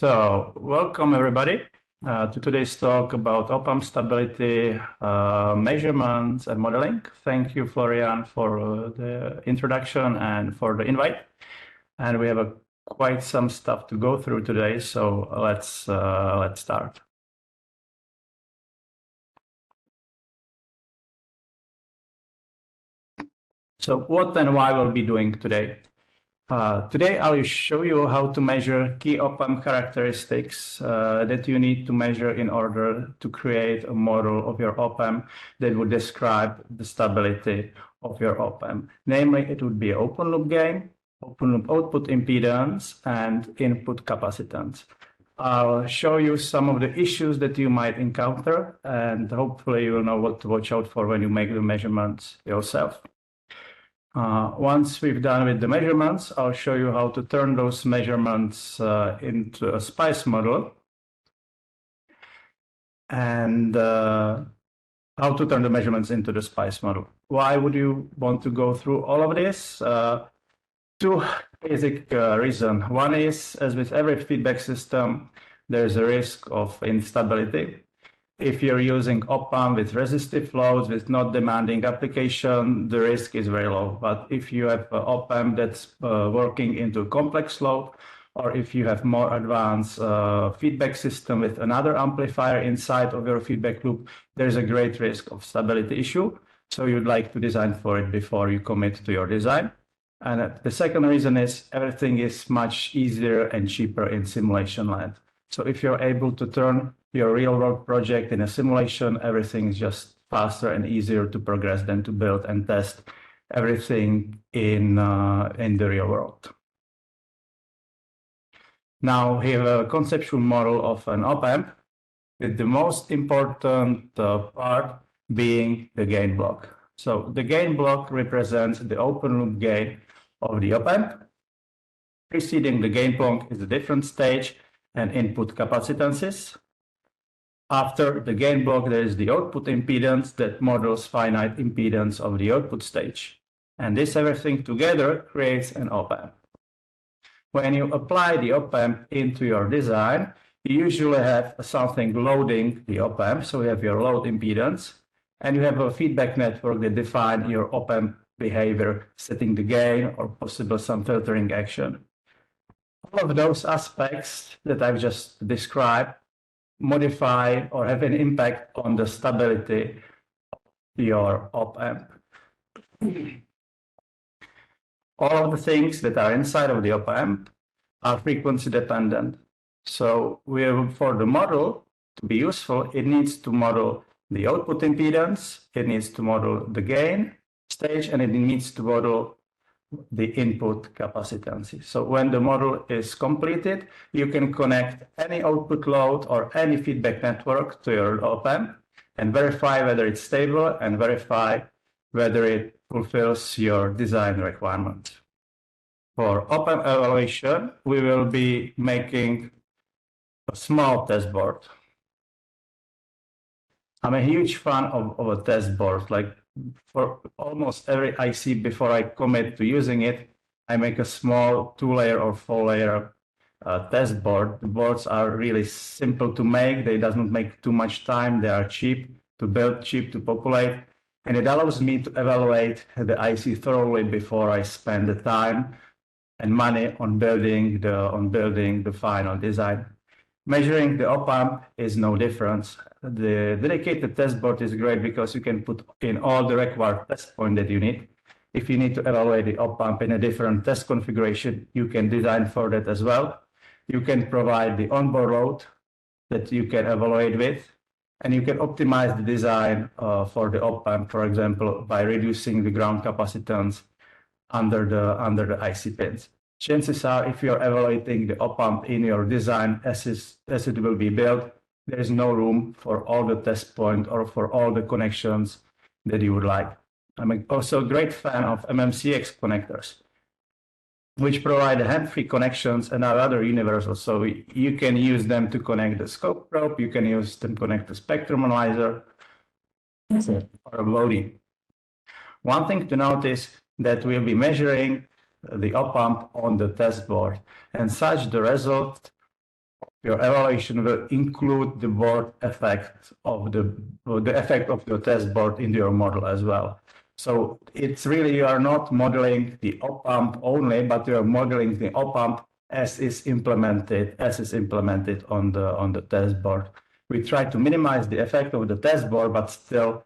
So, welcome everybody to today's talk about op-amp stability, measurements and modeling. Thank you, Florian, for the introduction and for the invite. And we have quite some stuff to go through today, so let's start. So, what and why we'll be doing today? Today, I will show you how to measure key op-amp characteristics that you need to measure in order to create a model of your op-amp that would describe the stability of your op-amp. Namely, it would be open loop gain, open loop output impedance, and input capacitance. I'll show you some of the issues that you might encounter, and hopefully you will know what to watch out for when you make the measurements yourself. Once we've done with the measurements, I'll show you how to turn those measurements into a SPICE model and how to turn the measurements into the SPICE model. Why would you want to go through all of this? Two basic reasons. One is, as with every feedback system, there's a risk of instability. If you're using op-amp with resistive loads, with not demanding application, the risk is very low. But if you have an op-amp that's working into a complex load, or if you have more advanced feedback system with another amplifier inside of your feedback loop, there's a great risk of stability issue. So you'd like to design for it before you commit to your design. And the second reason is everything is much easier and cheaper in simulation land. So if you're able to turn your real-world project in a simulation, everything is just faster and easier to progress than to build and test everything in the real world. Now, we have a conceptual model of an op-amp, with the most important part being the gain block. So the gain block represents the open loop gain of the op-amp. Preceding the gain block is a different stage and input capacitances. After the gain block, there is the output impedance that models finite impedance of the output stage. And this everything together creates an op-amp. When you apply the op-amp into your design, you usually have something loading the op-amp. So you have your load impedance, and you have a feedback network that defines your op-amp behavior, setting the gain or possible some filtering action. All of those aspects that I've just described modify or have an impact on the stability of your op-amp. All of the things that are inside of the op-amp are frequency dependent. So for the model to be useful, it needs to model the output impedance, it needs to model the gain stage, and it needs to model the input capacitance. So when the model is completed, you can connect any output load or any feedback network to your op-amp and verify whether it's stable and verify whether it fulfills your design requirements. For op-amp evaluation, we will be making a small test board. I'm a huge fan of a test board. Like, for almost every IC, before I commit to using it, I make a small 2-layer or 4-layer test board. The boards are really simple to make. They doesn't make too much time. They are cheap to build, cheap to populate. And it allows me to evaluate the IC thoroughly before I spend the time and money on building the final design. Measuring the op-amp is no difference. The dedicated test board is great because you can put in all the required test points that you need. If you need to evaluate the op-amp in a different test configuration, you can design for that as well. You can provide the onboard load that you can evaluate with, and you can optimize the design for the op-amp, for example, by reducing the ground capacitance under the IC pins. Chances are, if you're evaluating the op-amp in your design as it will be built, there is no room for all the test points or for all the connections that you would like. I'm also a great fan of MMCX connectors, which provide hand-free connections and are rather universal. So you can use them to connect the scope probe, you can use them to connect the spectrum analyzer or a Bode. One thing to note is that we'll be measuring the op-amp on the test board, and such the result your evaluation will include the board effect of the effect of your test board into your model as well. So it's really, you are not modeling the op-amp only, but you are modeling the op-amp as is implemented on the test board. We try to minimize the effect of the test board, but still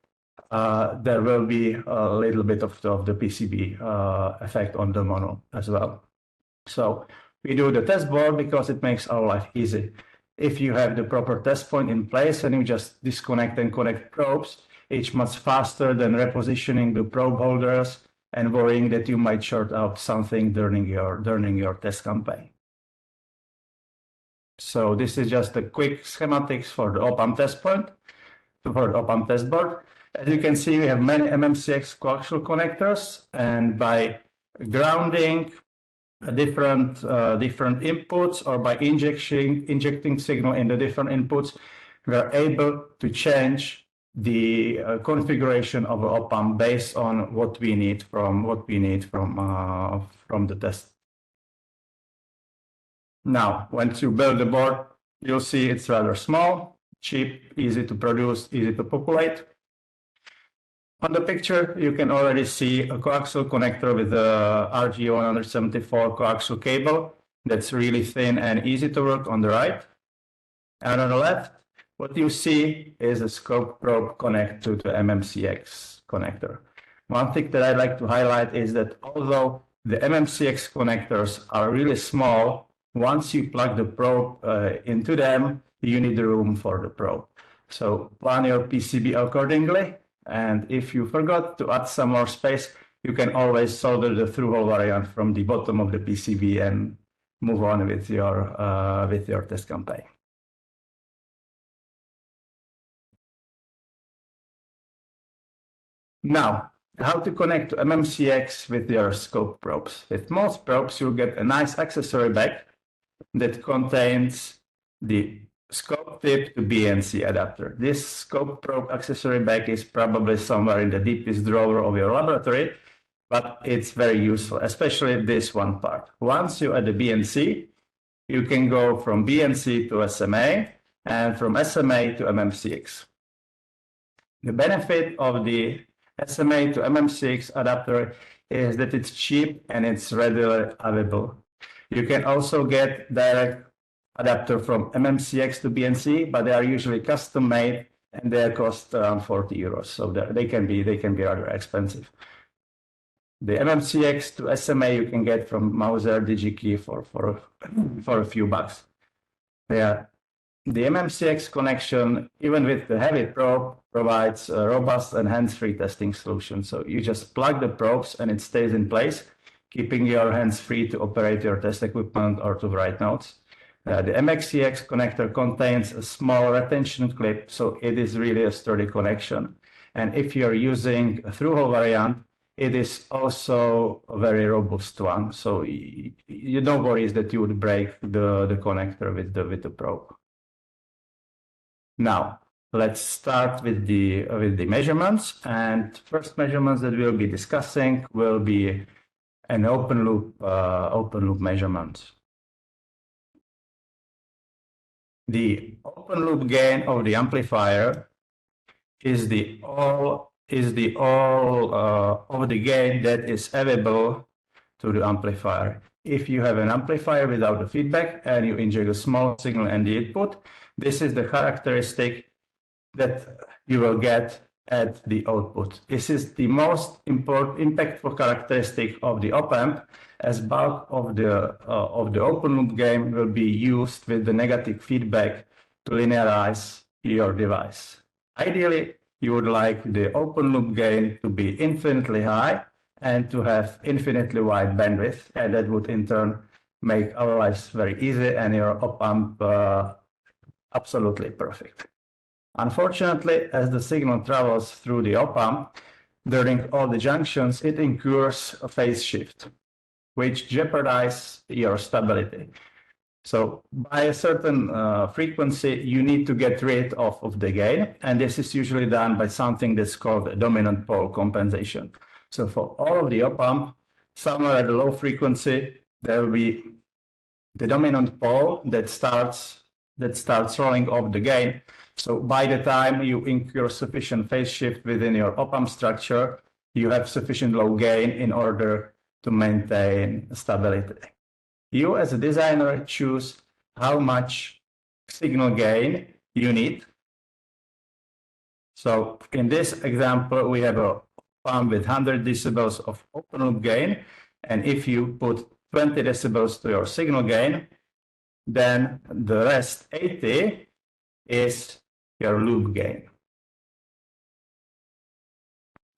there will be a little bit of the PCB effect on the model as well. So we do the test board because it makes our life easy. If you have the proper test point in place and you just disconnect and connect probes, it's much faster than repositioning the probe holders and worrying that you might short out something during your test campaign. So this is just a quick schematics for the op-amp test point, for the op-amp test board. As you can see, we have many MMCX coaxial connectors, and by grounding different inputs or by injecting signal in the different inputs, we are able to change the configuration of an op-amp based on what we need from the test. Now, once you build the board, you'll see it's rather small, cheap, easy to produce, easy to populate. On the picture, you can already see a coaxial connector with a RG174 coaxial cable that's really thin and easy to work on the right. And on the left, what you see is a scope probe connect to the MMCX connector. One thing that I'd like to highlight is that although the MMCX connectors are really small, once you plug the probe into them, you need the room for the probe. So plan your PCB accordingly. And if you forgot to add some more space, you can always solder the through-hole variant from the bottom of the PCB and move on with your test campaign. Now, how to connect to MMCX with your scope probes. With most probes, you'll get a nice accessory bag that contains the scope tip to BNC adapter. This scope probe accessory bag is probably somewhere in the deepest drawer of your laboratory, but it's very useful, especially this one part. Once you add the BNC, you can go from BNC to SMA and from SMA to MMCX. The benefit of the SMA to MMCX adapter is that it's cheap and it's readily available. You can also get direct adapter from MMCX to BNC, but they are usually custom made and they cost around 40 euros. So they can be rather expensive. The MMCX to SMA you can get from Mauser DigiKey for a few bucks. Yeah. The MMCX connection, even with the heavy probe, provides a robust and hands-free testing solution. So you just plug the probes and it stays in place, keeping your hands free to operate your test equipment or to write notes. The MXCX connector contains a small retention clip, so it is really a sturdy connection. And if you're using a through-hole variant, it is also a very robust one. So you don't worry that you would break the connector with the probe. Now, let's start with the measurements. And first measurements that we'll be discussing will be an open loop measurement. The open loop gain of the amplifier is all of the gain that is available to the amplifier. If you have an amplifier without a feedback and you inject a small signal in the input, this is the characteristic that you will get at the output. This is the most impactful characteristic of the op-amp, as bulk of the open loop gain will be used with the negative feedback to linearize your device. Ideally, you would like the open loop gain to be infinitely high and to have infinitely wide bandwidth, and that would in turn make our lives very easy and your op-amp absolutely perfect. Unfortunately, as the signal travels through the op-amp, during all the junctions, it incurs a phase shift, which jeopardizes your stability. So by a certain frequency, you need to get rid of the gain, and this is usually done by something that's called a dominant pole compensation. So for all of the op-amp, somewhere at a low frequency, there will be the dominant pole that starts that starts rolling off the gain. So by the time you incur sufficient phase shift within your op-amp structure, you have sufficient low gain in order to maintain stability. You as a designer choose how much signal gain you need. So in this example, we have a pump with 100 decibels of open loop gain. And if you put 20 decibels to your signal gain, then the rest 80 is your loop gain.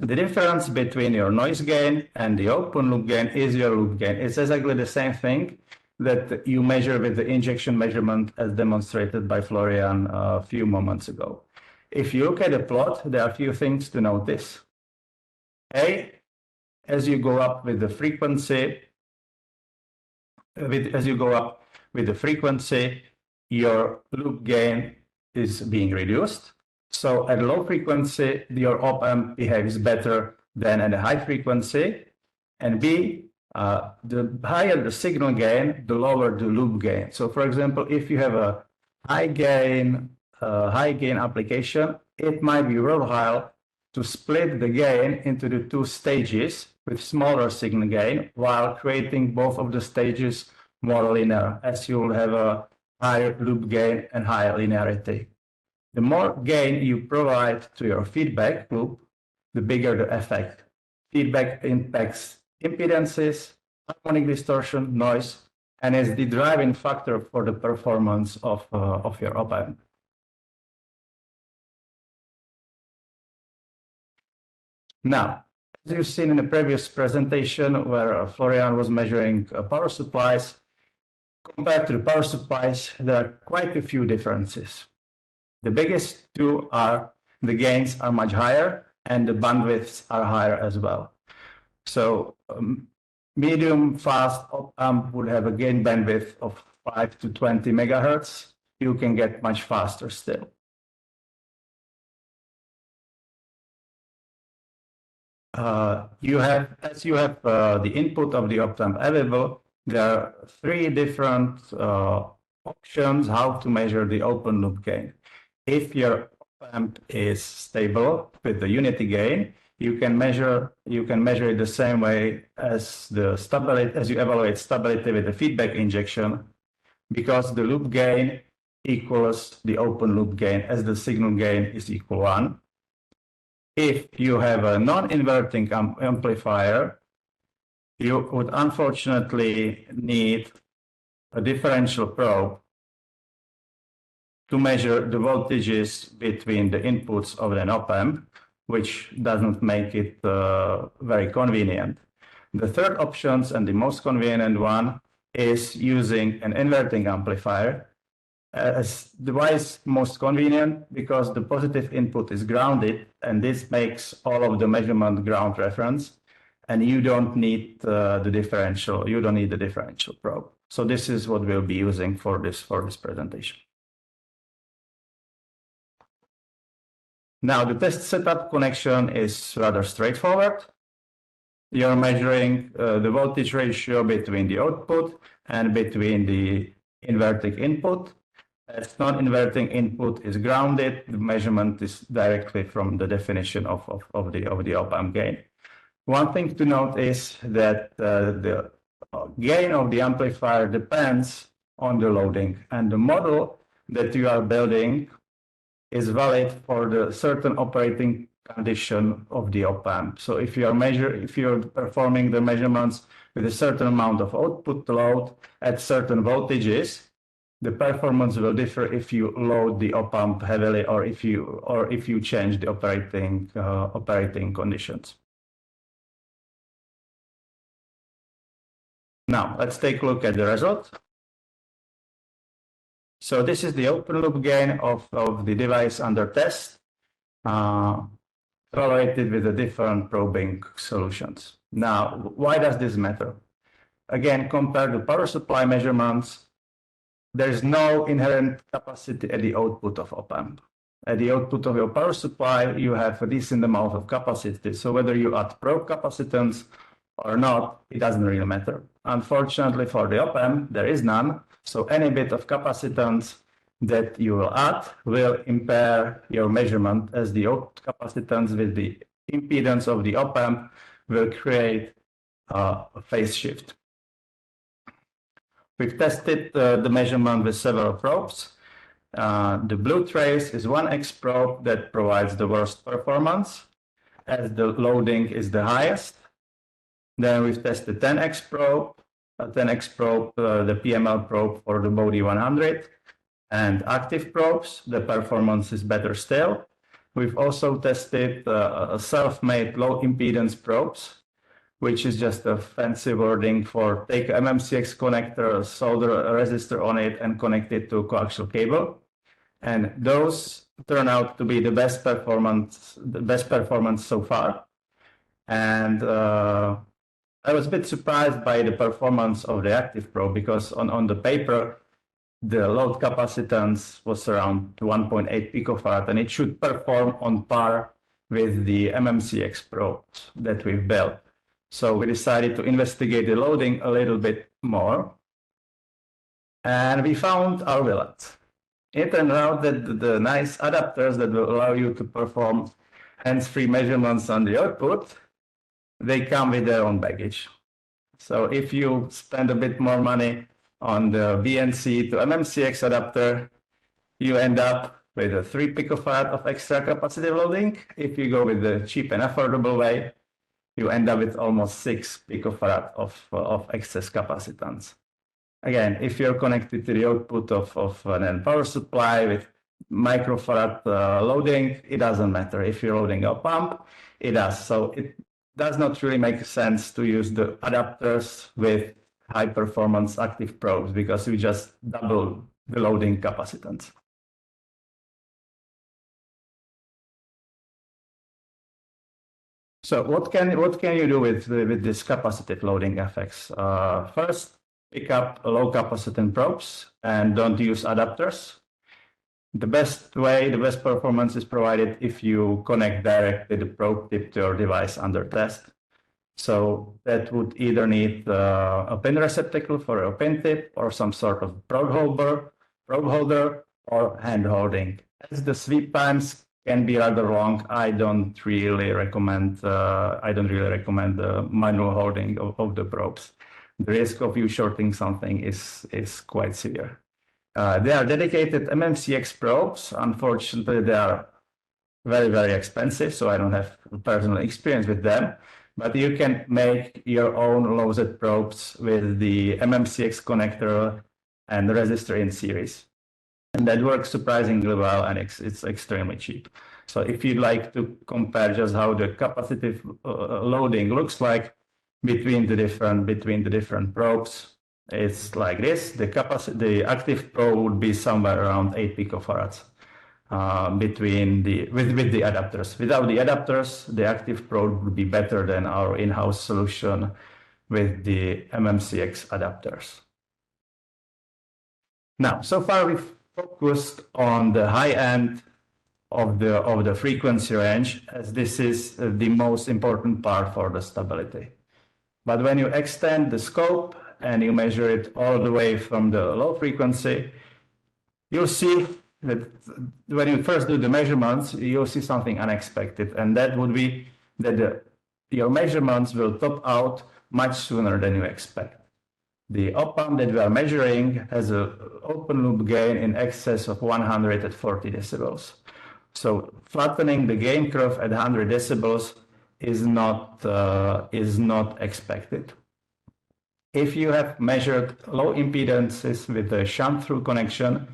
The difference between your noise gain and the open loop gain is your loop gain. It's exactly the same thing that you measure with the injection measurement as demonstrated by Florian a few moments ago. If you look at the plot, there are a few things to notice. A, as you go up with the frequency, your loop gain is being reduced. So at low frequency, your op-amp behaves better than at a high frequency. And B, the higher the signal gain, the lower the loop gain. So for example, if you have a high gain application, it might be worthwhile to split the gain into the two stages with smaller signal gain while creating both of the stages more linear, as you will have a higher loop gain and higher linearity. The more gain you provide to your feedback loop, the bigger the effect. Feedback impacts impedances, harmonic distortion, noise, and is the driving factor for the performance of your op-amp. Now, as you've seen in the previous presentation where Florian was measuring power supplies, compared to the power supplies, there are quite a few differences. The biggest two are the gains are much higher and the bandwidths are higher as well. So medium fast op-amp would have a gain bandwidth of 5 to 20 megahertz. You can get much faster still. As you have the input of the op-amp available, there are three different options how to measure the open loop gain. If your op-amp is stable with the unity gain, you can measure it the same way as you evaluate stability with the feedback injection, because the loop gain equals the open loop gain as the signal gain is equal 1. If you have a non-inverting amplifier, you would unfortunately need a differential probe to measure the voltages between the inputs of an op-amp, which doesn't make it very convenient. The third option, and the most convenient one, is using an inverting amplifier. As device most convenient because the positive input is grounded, and this makes all of the measurement ground reference, and you don't need the differential. You don't need the differential probe. So this is what we'll be using for this presentation. Now the test setup connection is rather straightforward. You're measuring the voltage ratio between the output and between the inverting input. As non-inverting input is grounded, the measurement is directly from the definition of the op-amp gain. One thing to note is that the gain of the amplifier depends on the loading, and the model that you are building is valid for the certain operating condition of the op-amp. So if you're performing the measurements with a certain amount of output load at certain voltages, the performance will differ if you load the op-amp heavily or if you change the operating conditions. Now let's take a look at the result. So this is the open loop gain of the device under test, evaluated with the different probing solutions. Now, why does this matter? Again, compared to power supply measurements, there is no inherent capacity at the output of op-amp. At the output of your power supply, you have a decent amount of capacity. So whether you add probe capacitance or not, it doesn't really matter. Unfortunately for the op-amp, there is none. So any bit of capacitance that you will add will impair your measurement, as the capacitance with the impedance of the op-amp will create a phase shift. We've tested the measurement with several probes. The blue trace is 1x probe that provides the worst performance, as the loading is the highest. Then we've tested 10x probe, the PML probe for the Bode 100, and active probes. The performance is better still. We've also tested self-made low impedance probes, which is just a fancy wording for take MMCX connector, solder a resistor on it, and connect it to a coaxial cable. And those turn out to be the best performance so far. And I was a bit surprised by the performance of the active probe, because on the paper, the load capacitance was around 1.8 picofarad, and it should perform on par with the MMCX probes that we've built. So we decided to investigate the loading a little bit more, and we found our villain. It turned out that the nice adapters that will allow you to perform hands-free measurements on the output, they come with their own baggage. So if you spend a bit more money on the VNC to MMCX adapter, you end up with a 3 picofarad of extra capacitive loading. If you go with the cheap and affordable way, you end up with almost 6 picofarad of excess capacitance. Again, if you're connected to the output of an power supply with microfarad loading, it doesn't matter. If you're loading a pump, it does. So it does not really make sense to use the adapters with high performance active probes, because we just double the loading capacitance. So what can you do with this capacitive loading effects? First, pick up low capacitance probes and don't use adapters. The best performance is provided if you connect directly the probe tip to your device under test. So that would either need a pin receptacle for a pin tip, or some sort of probe holder, or hand holding. As the sweep times can be rather long, I don't really recommend the manual holding of the probes. The risk of you shorting something is quite severe. They are dedicated MMCX probes. Unfortunately, they are very, very expensive, so I don't have personal experience with them. But you can make your own low-Z probes with the MMCX connector and the resistor in series. And that works surprisingly well, and it's extremely cheap. So if you'd like to compare just how the capacitive loading looks like between the different probes, it's like this. The active probe would be somewhere around 8 picofarads with the adapters. Without the adapters, the active probe would be better than our in-house solution with the MMCX adapters. Now, so far we've focused on the high end of the frequency range, as this is the most important part for the stability. But when you extend the scope and you measure it all the way from the low frequency, you'll see that when you first do the measurements, you'll see something unexpected, and that would be that your measurements will top out much sooner than you expect. The op-amp that we are measuring has an open loop gain in excess of 140 decibels. So flattening the gain curve at 100 decibels is not expected. If you have measured low impedances with a shunt-through connection,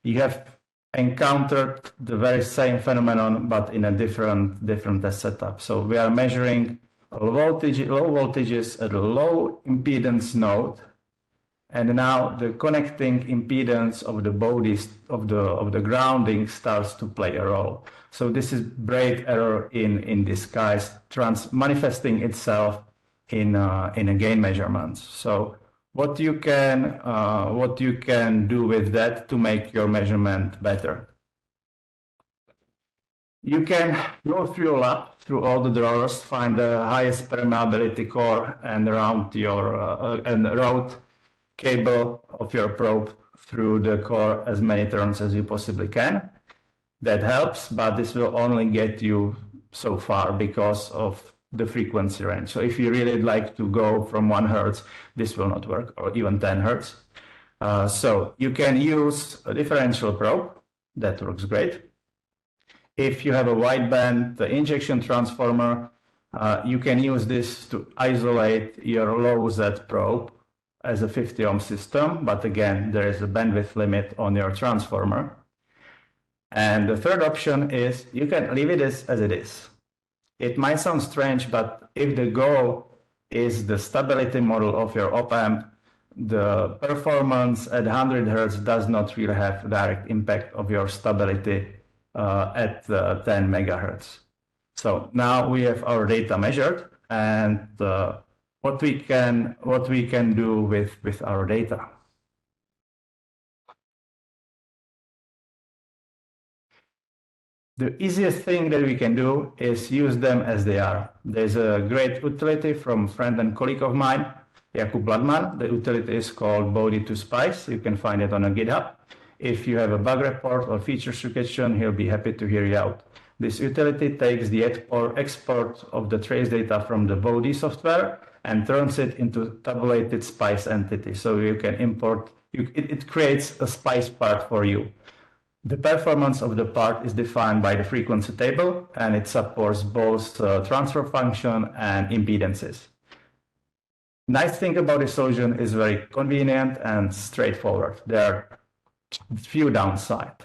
you have encountered the very same phenomenon, but in a different test setup. So we are measuring low voltages at a low impedance node, and now the connecting impedance of the bodies of the grounding starts to play a role. So this is braid error in disguise, manifesting itself in a gain measurements. So what you can do with that to make your measurement better? You can go through your lab, through all the drawers, find the highest permeability core, and route cable of your probe through the core as many turns as you possibly can. That helps, but this will only get you so far because of the frequency range. So if you really like to go from 1 Hertz, this will not work, or even 10 Hertz. So you can use a differential probe. That works great. If you have a wideband injection transformer, you can use this to isolate your low Z probe as a 50 ohm system, but again, there is a bandwidth limit on your transformer. And the third option is you can leave it as it is. It might sound strange, but if the goal is the stability model of your op-amp, the performance at 100 Hertz does not really have direct impact of your stability at 10 megahertz. So now we have our data measured, and what we can do with our data. The easiest thing that we can do is use them as they are. There's a great utility from a friend and colleague of mine, Jakub Ladman. The utility is called Bode LTspice. You can find it on a GitHub. If you have a bug report or feature suggestion, he'll be happy to hear you out. This utility takes the export of the trace data from the Bode software and turns it into tabulated SPICE entity. So you can import, it creates a SPICE part for you. The performance of the part is defined by the frequency table, and it supports both transfer function and impedances. Nice thing about this solution is very convenient and straightforward. There are few downsides.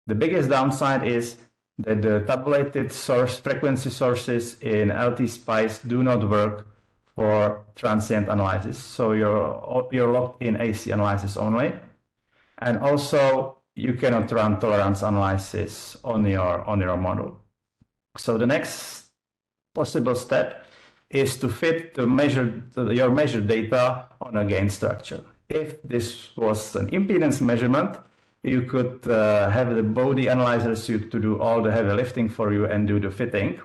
The biggest downside is that the tabulated source frequency sources in LTspice do not work for transient analysis. So you're locked in AC analysis only. And also you cannot run tolerance analysis on your model. So the next possible step is to fit your measured data on a gain structure. If this was an impedance measurement, you could have the Bode analyzer suite to do all the heavy lifting for you and do the fitting.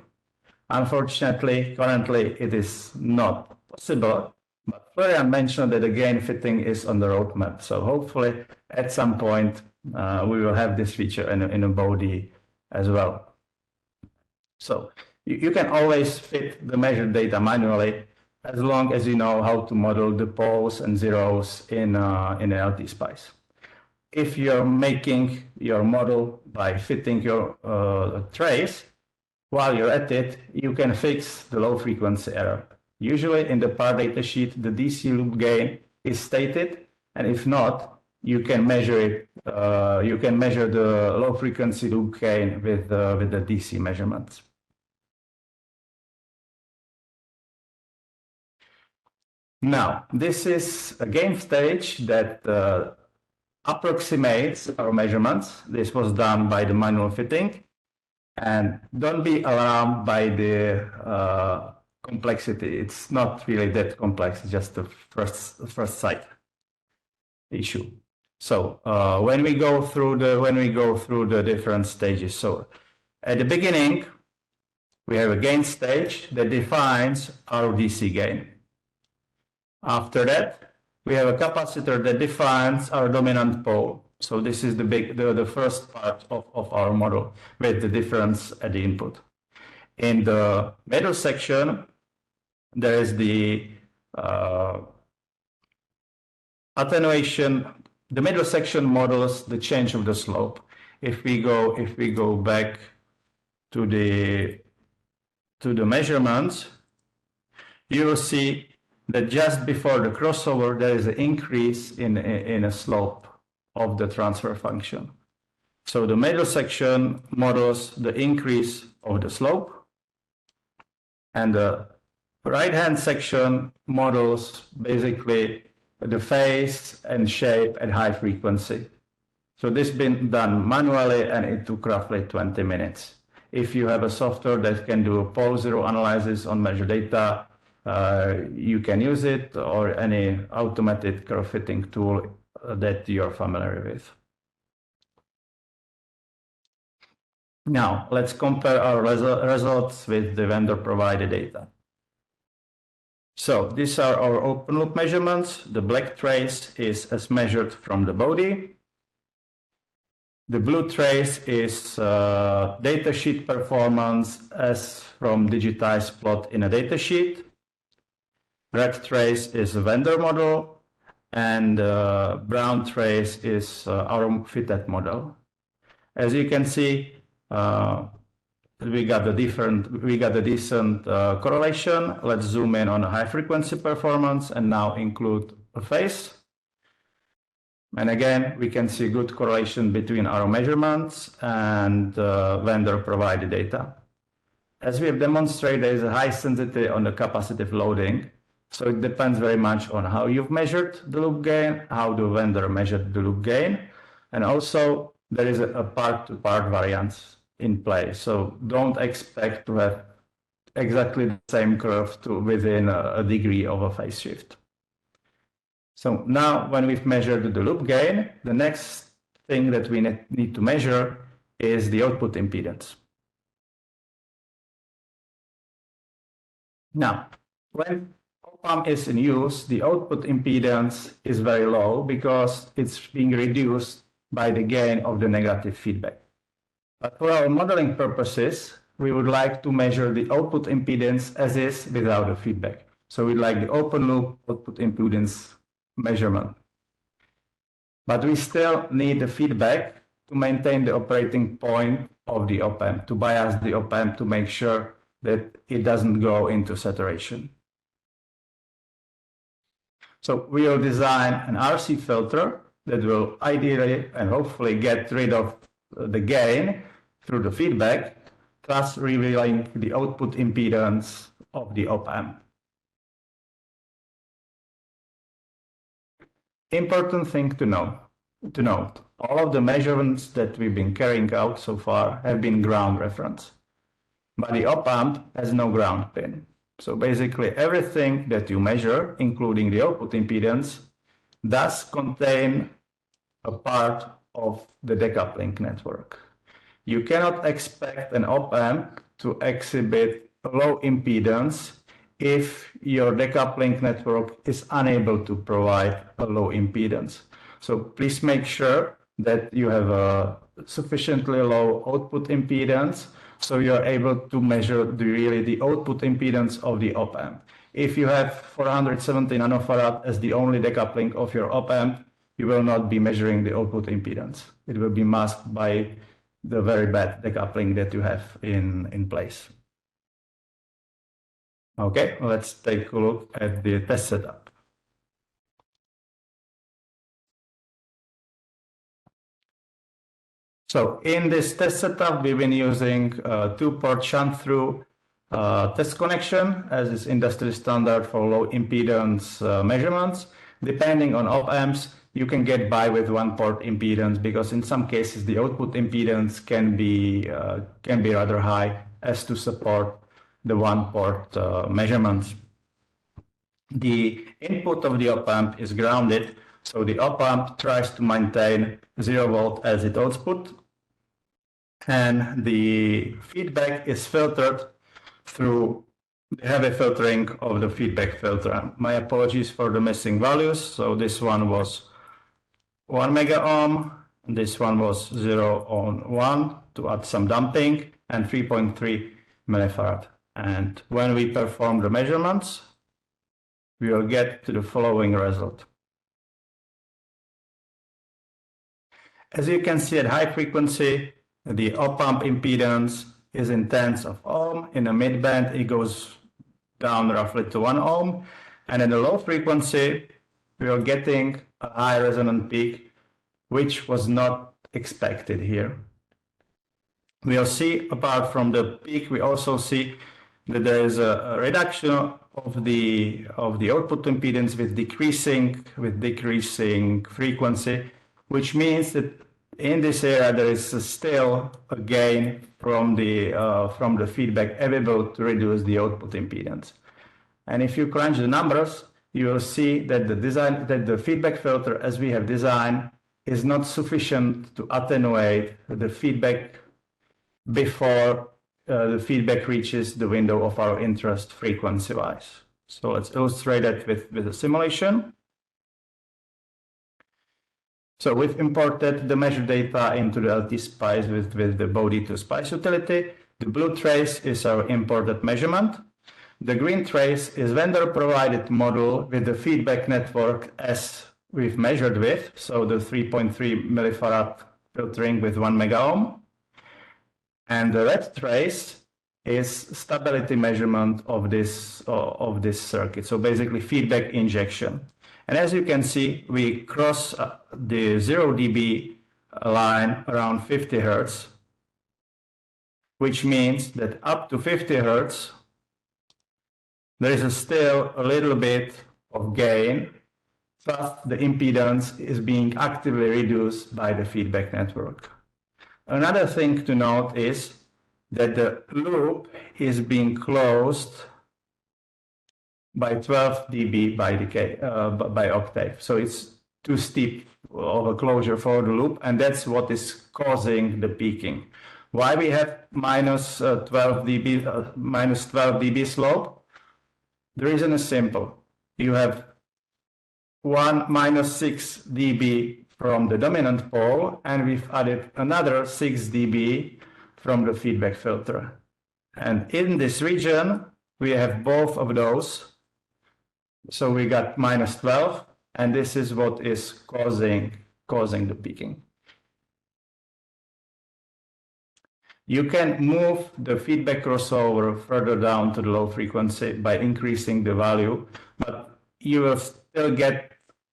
Unfortunately, currently it is not possible, but Florian mentioned that the gain fitting is on the roadmap. So hopefully at some point we will have this feature in a Bode as well. So you can always fit the measured data manually as long as you know how to model the poles and zeros in LTspice. If you're making your model by fitting your trace, while you're at it, you can fix the low frequency error. Usually in the part data sheet, the DC loop gain is stated, and if not, you can measure it. You can measure the low frequency loop gain with the DC measurements. Now, this is a gain stage that approximates our measurements. This was done by the manual fitting, and don't be alarmed by the complexity. It's not really that complex, just the first sight issue. So when we go through the different stages, so at the beginning we have a gain stage that defines our DC gain. After that, we have a capacitor that defines our dominant pole. So this is the first part of our model with the difference at the input. In the middle section, there is the attenuation. The middle section models the change of the slope. If we go back to the measurements, you will see that just before the crossover, there is an increase in a slope of the transfer function. So the middle section models the increase of the slope, and the right-hand section models basically the phase and shape at high frequency. So this has been done manually, and it took roughly 20 minutes. If you have a software that can do a pole zero analysis on measured data, you can use it, or any automated curve fitting tool that you're familiar with. Now, let's compare our results with the vendor provided data. So these are our open loop measurements. The black trace is as measured from the Bode. The blue trace is datasheet performance as from digitized plot in a datasheet. Red trace is a vendor model, and brown trace is our fitted model. As you can see, we got a decent correlation. Let's zoom in on a high frequency performance and now include a phase. And again, we can see good correlation between our measurements and vendor provided data. As we have demonstrated, there is a high sensitivity on the capacitive loading. So it depends very much on how you've measured the loop gain, how the vendor measured the loop gain, and also there is a part-to-part variance in play. So don't expect to have exactly the same curve within a degree of a phase shift. So now when we've measured the loop gain, the next thing that we need to measure is the output impedance. Now, when op-amp is in use, the output impedance is very low because it's being reduced by the gain of the negative feedback. But for our modeling purposes, we would like to measure the output impedance as is without the feedback. So we'd like the open loop output impedance measurement. But we still need the feedback to maintain the operating point of the op-amp, to bias the op-amp to make sure that it doesn't go into saturation. So we will design an RC filter that will ideally and hopefully get rid of the gain through the feedback, thus revealing the output impedance of the op-amp. Important thing to note, all of the measurements that we've been carrying out so far have been ground reference, but the op-amp has no ground pin. So basically everything that you measure, including the output impedance, does contain a part of the decoupling network. You cannot expect an op-amp to exhibit a low impedance if your decoupling network is unable to provide a low impedance. So please make sure that you have a sufficiently low output impedance so you're able to measure the output impedance of the op-amp. If you have 470 nanofarad as the only decoupling of your op-amp, you will not be measuring the output impedance. It will be masked by the very bad decoupling that you have in place. Okay, let's take a look at the test setup. So in this test setup, we've been using a 2-port shunt-through test connection as is industry standard for low impedance measurements. Depending on op-amps, you can get by with 1-port impedance because in some cases the output impedance can be rather high as to support the 1-port measurements. The input of the op-amp is grounded, so the op-amp tries to maintain 0 volt as its output, and the feedback is filtered through the heavy filtering of the feedback filter. My apologies for the missing values. So this one was 1 mega ohm, this one was 0 on 1 to add some damping, and 3.3 millifarad. And when we perform the measurements, we will get to the following result. As you can see at high frequency, the op-amp impedance is in tens of ohm. In the mid-band, it goes down roughly to 1 ohm. And at the low frequency, we are getting a high resonant peak, which was not expected here. We'll see, apart from the peak, we also see that there is a reduction of the output impedance with decreasing frequency, which means that in this area there is still a gain from the feedback available to reduce the output impedance. And if you crunch the numbers, you will see that the feedback filter as we have designed is not sufficient to attenuate the feedback before the feedback reaches the window of our interest frequency-wise. So let's illustrate that with a simulation. So we've imported the measure data into the LTspice with the Bode to Spice utility. The blue trace is our imported measurement. The green trace is vendor-provided model with the feedback network as we've measured with, so the 3.3 millifarad filtering with 1 mega ohm. And the red trace is stability measurement of this circuit, so basically feedback injection. And as you can see, we cross the 0 dB line around 50 Hertz, which means that up to 50 Hertz, there is still a little bit of gain, thus the impedance is being actively reduced by the feedback network. Another thing to note is that the loop is being closed by 12 dB by octave. So it's too steep of a closure for the loop, and that's what is causing the peaking. Why we have minus 12 dB slope? The reason is simple. You have minus 6 dB from the dominant pole, and we've added another 6 dB from the feedback filter. And in this region, we have both of those. So we got minus 12, and this is what is causing the peaking. You can move the feedback crossover further down to the low frequency by increasing the value, but you will still get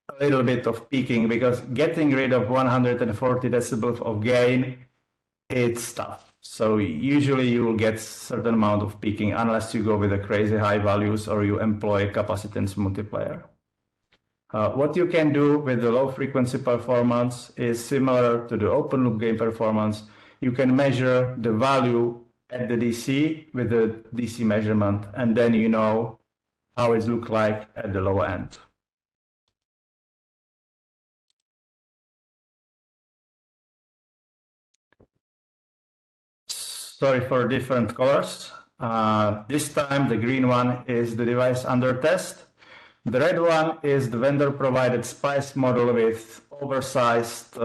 a little bit of peaking because getting rid of 140 decibels of gain, it's tough. So usually you will get a certain amount of peaking unless you go with the crazy high values or you employ a capacitance multiplier. What you can do with the low frequency performance is similar to the open loop gain performance. You can measure the value at the DC with the DC measurement, and then you know how it looks like at the low end. Sorry for different colors. This time the green one is the device under test. The red one is the vendor-provided SPICE model with oversized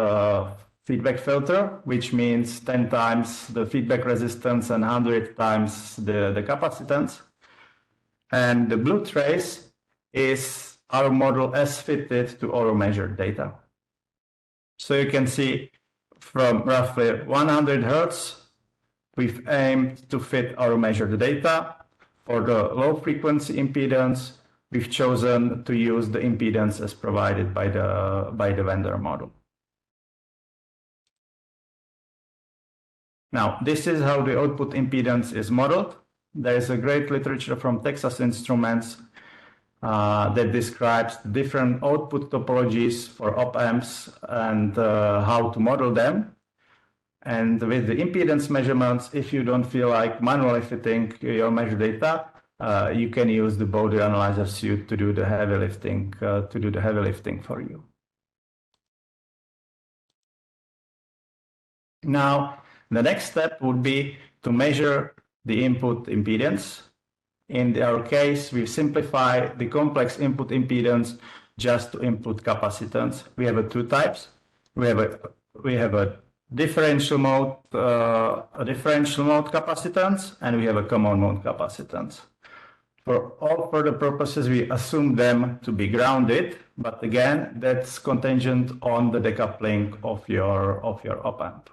feedback filter, which means 10 times the feedback resistance and 100 times the capacitance. And the blue trace is our model as fitted to our measured data. So you can see from roughly 100 Hertz, we've aimed to fit our measured data. For the low frequency impedance, we've chosen to use the impedance as provided by the vendor model. Now, this is how the output impedance is modeled. There is a great literature from Texas Instruments that describes different output topologies for op-amps and how to model them. And with the impedance measurements, if you don't feel like manually fitting your measured data, you can use the Bode analyzer suite to do the heavy lifting for you. Now, the next step would be to measure the input impedance. In our case, we simplify the complex input impedance just to input capacitance. We have two types. We have a differential mode capacitance, and we have a common mode capacitance. For all further purposes, we assume them to be grounded, but again, that's contingent on the decoupling of your op-amp.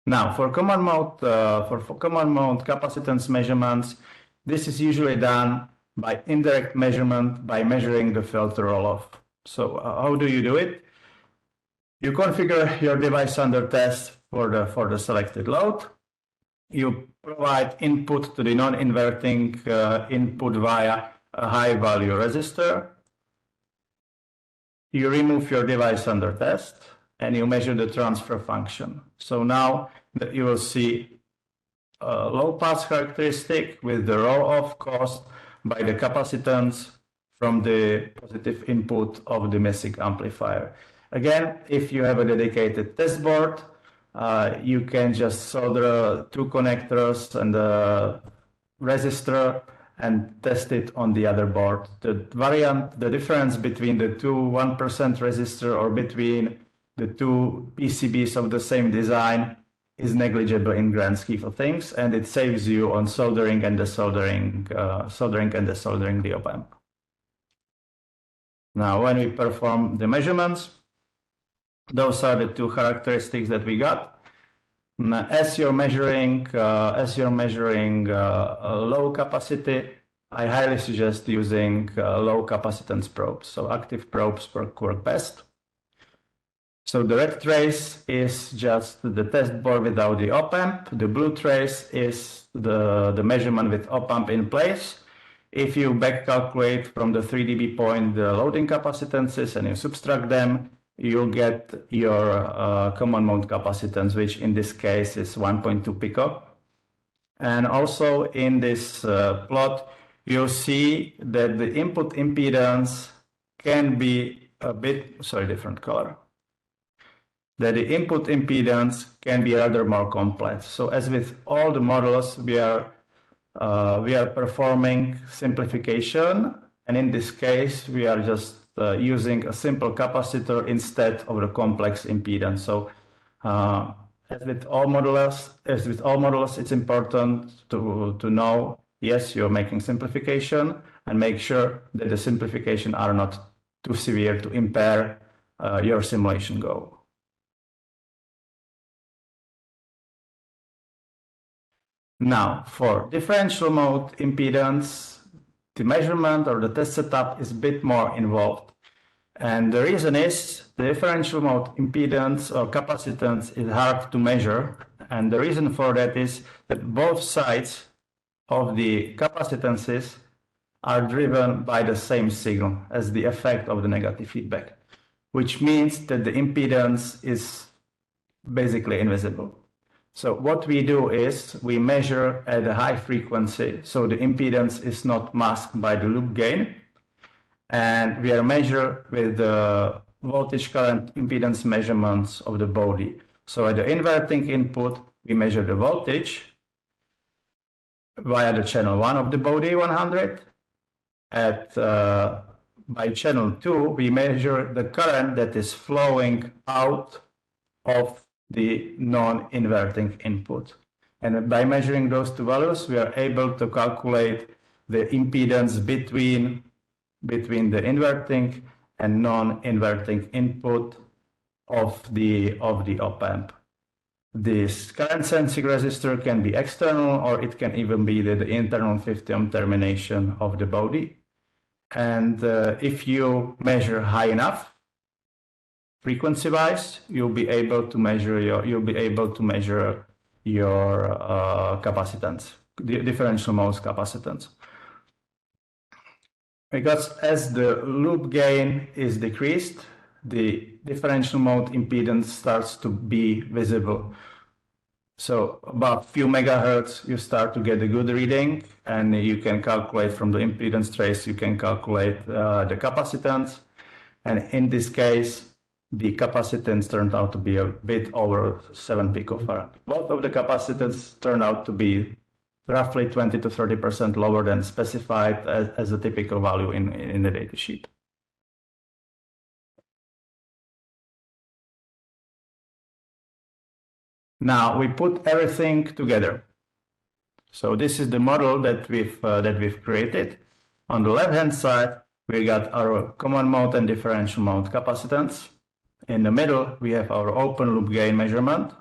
Now, for common mode capacitance measurements, this is usually done by indirect measurement by measuring the filter roll-off. So how do you do it? You configure your device under test for the selected load. You provide input to the non-inverting input via a high-value resistor. You remove your device under test, and you measure the transfer function. So now that you will see a low-pass characteristic with the roll-off caused by the capacitance from the positive input of the missing amplifier. Again, if you have a dedicated test board, you can just solder 2 connectors and a resistor and test it on the other board. The difference between the two 1% resistor or between the two PCBs of the same design is negligible in grand scheme of things, and it saves you on soldering and desoldering, the op-amp. Now, when we perform the measurements, those are the two characteristics that we got. Now, as you're measuring low capacity, I highly suggest using low capacitance probes. So active probes work best. So the red trace is just the test board without the op-amp. The blue trace is the measurement with op-amp in place. If you back calculate from the 3 dB point the loading capacitances and you subtract them, you'll get your common mode capacitance, which in this case is 1.2 pico. And also in this plot, you'll see that the input impedance can be a bit, different color. That the input impedance can be rather more complex. So as with all the models, we are performing simplification, and in this case, we are just using a simple capacitor instead of the complex impedance. So as with all models, it's important to know, yes, you're making simplification, and make sure that the simplification are not too severe to impair your simulation goal. Now, for differential mode impedance, the measurement or the test setup is a bit more involved. And the reason is the differential mode impedance or capacitance is hard to measure. And the reason for that is that both sides of the capacitances are driven by the same signal as the effect of the negative feedback, which means that the impedance is basically invisible. So what we do is we measure at a high frequency, so the impedance is not masked by the loop gain, and we are measured with the voltage current impedance measurements of the Bode. So at the inverting input, we measure the voltage via the channel 1 of the Bode 100. By channel 2, we measure the current that is flowing out of the non-inverting input. And by measuring those two values, we are able to calculate the impedance between the inverting and non-inverting input of the op-amp. This current sensing resistor can be external, or it can even be the internal 50 ohm termination of the Bode. And if you measure high enough, frequency-wise, you'll be able to measure your capacitance, the differential mode capacitance. Because as the loop gain is decreased, the differential mode impedance starts to be visible. So about few megahertz, you start to get a good reading, and you can calculate from the impedance trace, you can calculate the capacitance. And in this case, the capacitance turned out to be a bit over 7 picofarad. Both of the capacitance turned out to be roughly 20 to 30% lower than specified as a typical value in the datasheet. Now we put everything together. So this is the model that we've created. On the left-hand side, we got our common mode and differential mode capacitance. In the middle, we have our open loop gain measurement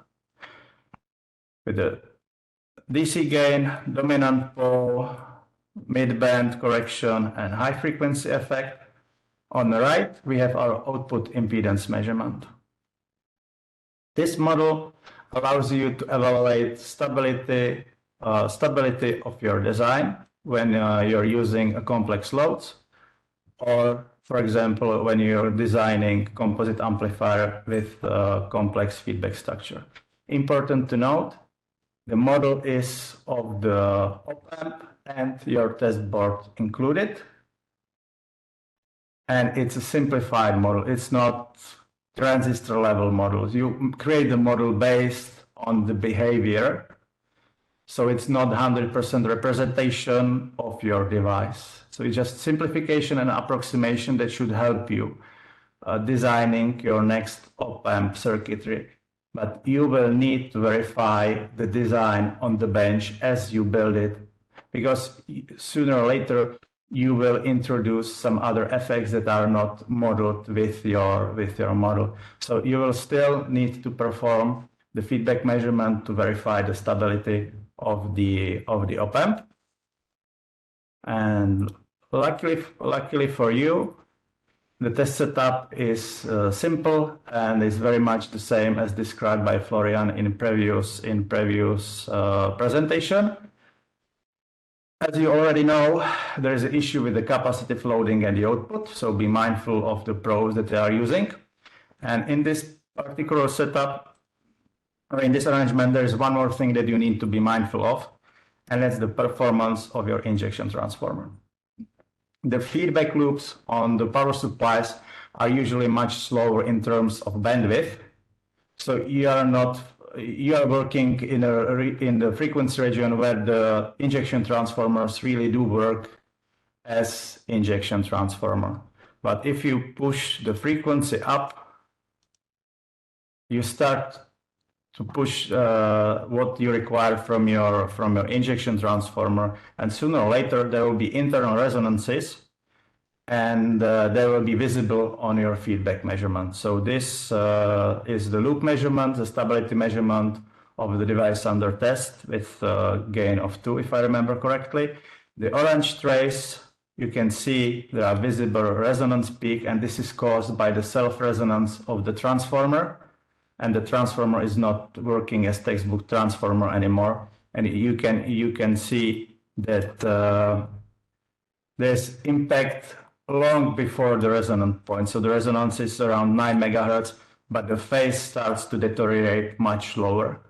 with the DC gain, dominant pole, mid-band correction, and high frequency effect. On the right, we have our output impedance measurement. This model allows you to evaluate stability of your design when you're using a complex loads, or for example, when you're designing composite amplifier with complex feedback structure. Important to note, the model is of the op-amp and your test board included. And it's a simplified model. It's not transistor level models. You create the model based on the behavior. So it's not 100% representation of your device. So it's just simplification and approximation that should help you designing your next op-amp circuitry. But you will need to verify the design on the bench as you build it, because sooner or later you will introduce some other effects that are not modeled with your model. So you will still need to perform the feedback measurement to verify the stability of the op-amp. And luckily for you, the test setup is simple and is very much the same as described by Florian in previous presentation. As you already know, there is an issue with the capacitive loading and the output, so be mindful of the probes that they are using. And in this particular setup, or in this arrangement, there is one more thing that you need to be mindful of, and that's the performance of your injection transformer. The feedback loops on the power supplies are usually much slower in terms of bandwidth. So you are working in the frequency region where the injection transformers really do work as injection transformer. But if you push the frequency up, you start to push what you require from your injection transformer, and sooner or later there will be internal resonances, and they will be visible on your feedback measurement. So this is the loop measurement, the stability measurement of the device under test with a gain of 2, if I remember correctly. The orange trace, you can see there are visible resonance peak, and this is caused by the self-resonance of the transformer. And the transformer is not working as textbook transformer anymore. And you can see that there's impact long before the resonance point. So the resonance is around 9 megahertz, but the phase starts to deteriorate much slower.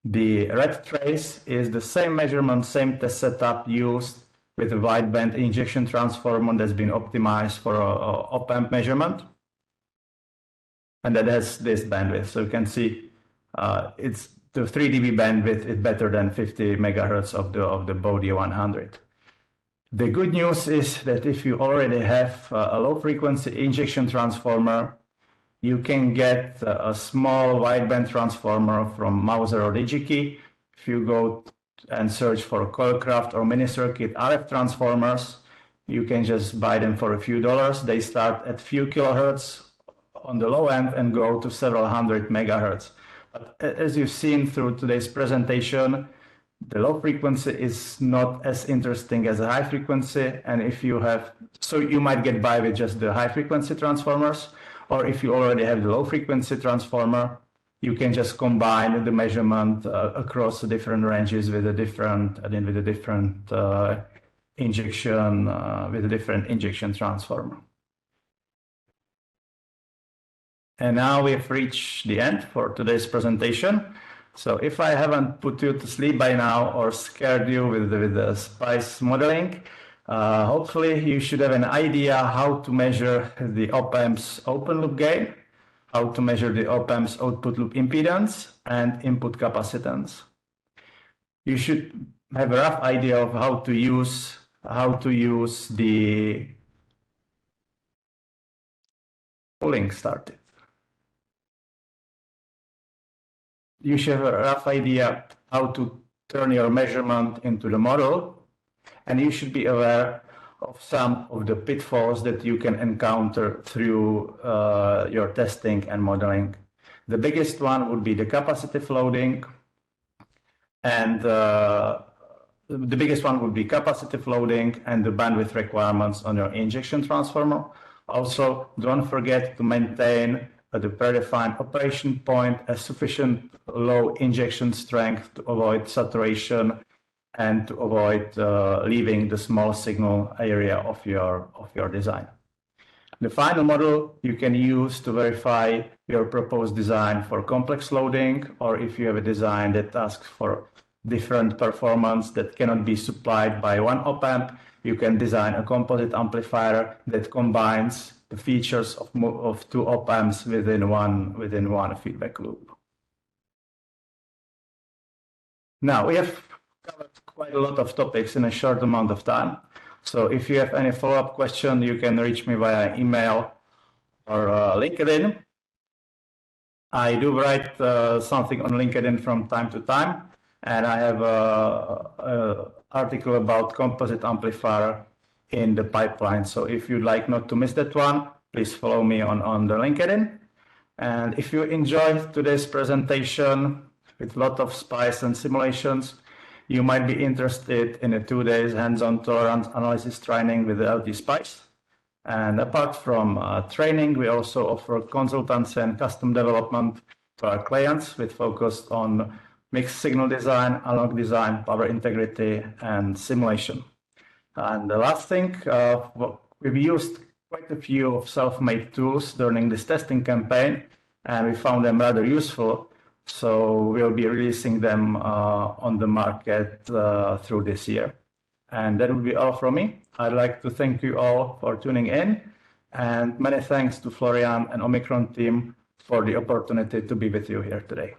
The red trace is the same measurement, same test setup used with a wideband injection transformer that's been optimized for op-amp measurement. And that has this bandwidth. So you can see it's the 3 dB bandwidth is better than 50 megahertz of the Bode 100. The good news is that if you already have a low frequency injection transformer, you can get a small wideband transformer from Mauser or DigiKey. If you go and search for Coilcraft or mini circuit RF transformers, you can just buy them for a few dollars. They start at few kilohertz on the low end and go to several hundred megahertz. But as you've seen through today's presentation, the low frequency is not as interesting as a high frequency. And if you have, so you might get by with just the high frequency transformers, or if you already have the low frequency transformer, you can just combine the measurement across the different ranges with a different injection transformer. And now we've reached the end for today's presentation. So if I haven't put you to sleep by now or scared you with the SPICE modeling, hopefully you should have an idea how to measure the op-amp's open loop gain, how to measure the op-amp's output loop impedance and input capacitance. You should have a rough idea of how to use the pulling started. You should have a rough idea how to turn your measurement into the model, and you should be aware of some of the pitfalls that you can encounter through your testing and modeling. The biggest one would be the capacitive loading, and the biggest one would be capacitive loading and the bandwidth requirements on your injection transformer. Also, don't forget to maintain the predefined operation point a sufficient low injection strength to avoid saturation and to avoid leaving the small signal area of your design. The final model you can use to verify your proposed design for complex loading, or if you have a design that asks for different performance that cannot be supplied by one op-amp, you can design a composite amplifier that combines the features of two op-amps within one feedback loop. Now, we have covered quite a lot of topics in a short amount of time. So if you have any follow-up question, you can reach me via email or LinkedIn. I do write something on LinkedIn from time to time, and I have an article about composite amplifier in the pipeline. So if you'd like not to miss that one, please follow me on the LinkedIn. And if you enjoyed today's presentation with a lot of spice and simulations, you might be interested in a 2 days hands-on tolerance analysis training with the LTspice. And apart from training, we also offer consultancy and custom development to our clients with focus on mixed signal design, analog design, power integrity, and simulation. And the last thing, we've used quite a few of self-made tools during this testing campaign, and we found them rather useful. So we'll be releasing them on the market through this year. And that will be all from me. I'd like to thank you all for tuning in, and many thanks to Florian and Omicron team for the opportunity to be with you here today.